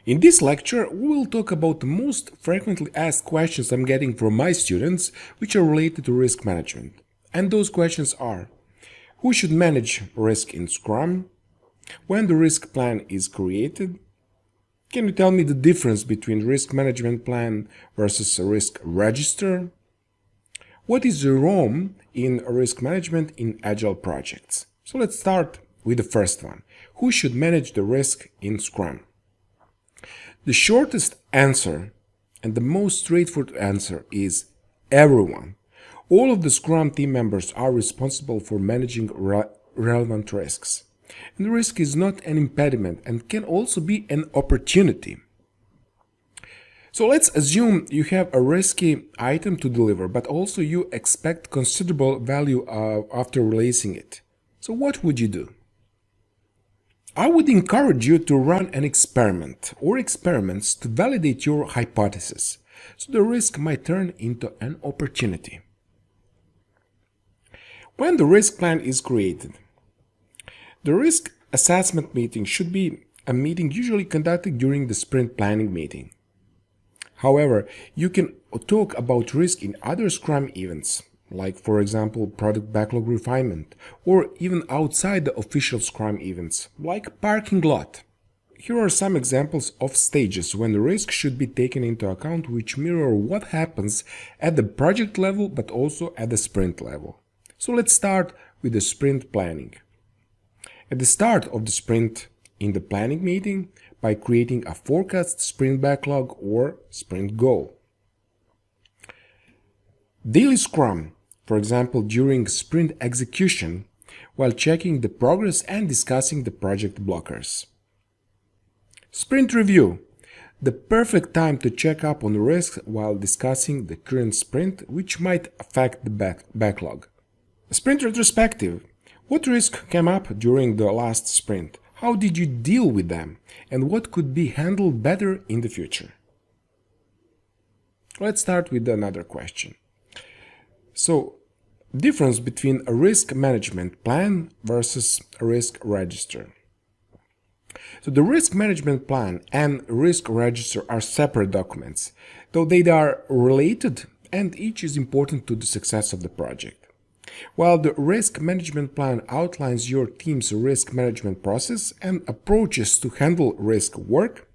In this lecture, we will talk about the most frequently asked questions I'm getting from my students, which are related to risk management. And those questions are: who should manage risk in Scrum? When the risk plan is created? Can you tell me the difference between risk management plan versus a risk register? What is the ROM in risk management in Agile projects? So let's start with the first one. Who should manage the risk in Scrum? The shortest answer and the most straightforward answer is everyone. All of the Scrum team members are responsible for managing relevant risks. And risk is not an impediment and can also be an opportunity. So let's assume you have a risky item to deliver, but also you expect considerable value after releasing it. So what would you do? I would encourage you to run an experiment or experiments to validate your hypothesis, so the risk might turn into an opportunity. When the risk plan is created, the risk assessment meeting should be a meeting usually conducted during the sprint planning meeting. However, you can talk about risk in other Scrum events, like for example product backlog refinement, or even outside the official Scrum events, like parking lot. Here are some examples of stages when the risk should be taken into account, which mirror what happens at the project level but also at the sprint level. So let's start with the sprint planning. At the start of the sprint in the planning meeting, by creating a forecast sprint backlog or sprint goal. Daily Scrum, for example, during sprint execution, while checking the progress and discussing the project blockers. Sprint review, the perfect time to check up on risks while discussing the current sprint, which might affect the backlog. Sprint retrospective, what risk came up during the last sprint? How did you deal with them? And what could be handled better in the future? Let's start with another question. So, difference between a risk management plan versus a risk register. So the risk management plan and risk register are separate documents, though they are related and each is important to the success of the project. While the risk management plan outlines your team's risk management process and approaches to handle risk work,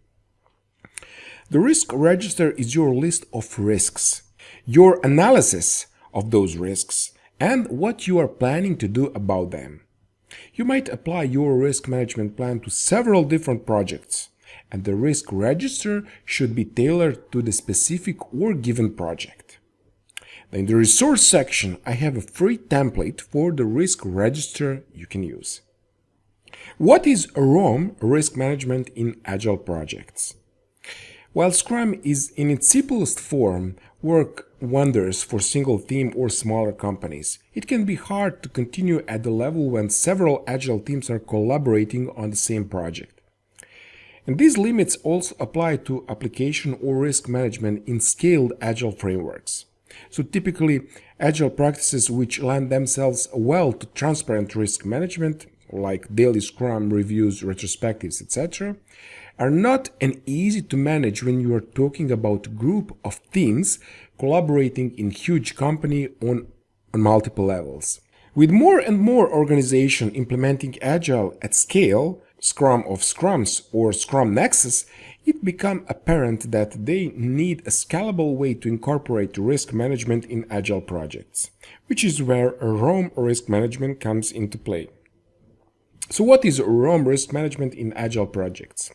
the risk register is your list of risks, your analysis of those risks, and what you are planning to do about them. You might apply your risk management plan to several different projects, and the risk register should be tailored to the specific or given project. In the resource section, I have a free template for the risk register you can use. What is ROM, risk management in Agile projects? While Scrum is in its simplest form, work wonders for single team or smaller companies, it can be hard to continue at the level when several Agile teams are collaborating on the same project. And these limits also apply to application or risk management in scaled Agile frameworks. So typically, Agile practices which lend themselves well to transparent risk management, like daily Scrum reviews, retrospectives, etc., are not easy to manage when you are talking about a group of teams collaborating in huge company on multiple levels. With more and more organization implementing Agile at scale, Scrum of Scrums or Scrum Nexus, it becomes apparent that they need a scalable way to incorporate risk management in Agile projects, which is where ROM risk management comes into play. So what is ROM risk management in Agile projects?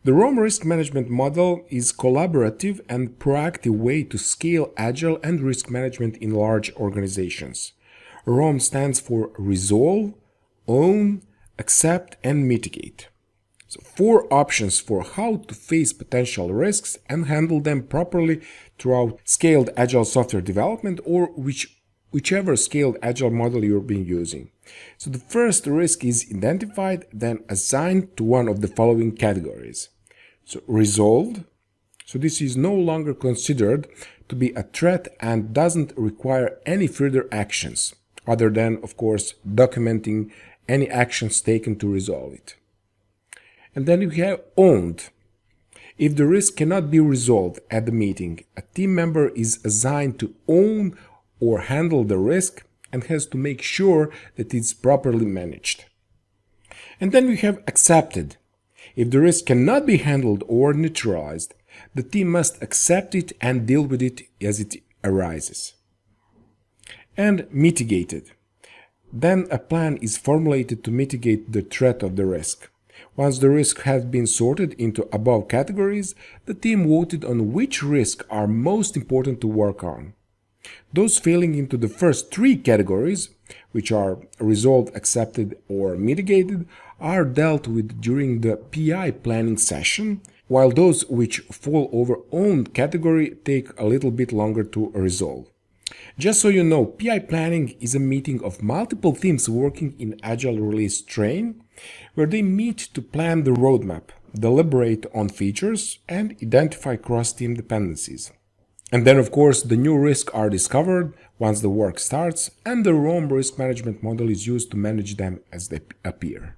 The ROM risk management model is a collaborative and proactive way to scale Agile and risk management in large organizations. ROM stands for Resolve, Own, Accept, and Mitigate. So 4 options for how to face potential risks and handle them properly throughout scaled Agile software development or whichever scaled Agile model you're being using. So the first risk is identified, then assigned to one of the following categories. So resolved. So this is no longer considered to be a threat and doesn't require any further actions, other than, of course, documenting any actions taken to resolve it. And then you have owned. If the risk cannot be resolved at the meeting, a team member is assigned to own or handle the risk and has to make sure that it's properly managed. And then we have accepted. If the risk cannot be handled or neutralized, the team must accept it and deal with it as it arises. And mitigated. Then a plan is formulated to mitigate the threat of the risk. Once the risk has been sorted into above categories, the team voted on which risks are most important to work on. Those falling into the first three categories, which are resolved, accepted, or mitigated, are dealt with during the PI planning session, while those which fall over owned category take a little bit longer to resolve. Just so you know, PI planning is a meeting of multiple teams working in Agile release train, where they meet to plan the roadmap, deliberate on features, and identify cross-team dependencies. And then, of course, the new risks are discovered once the work starts, and the ROM risk management model is used to manage them as they appear.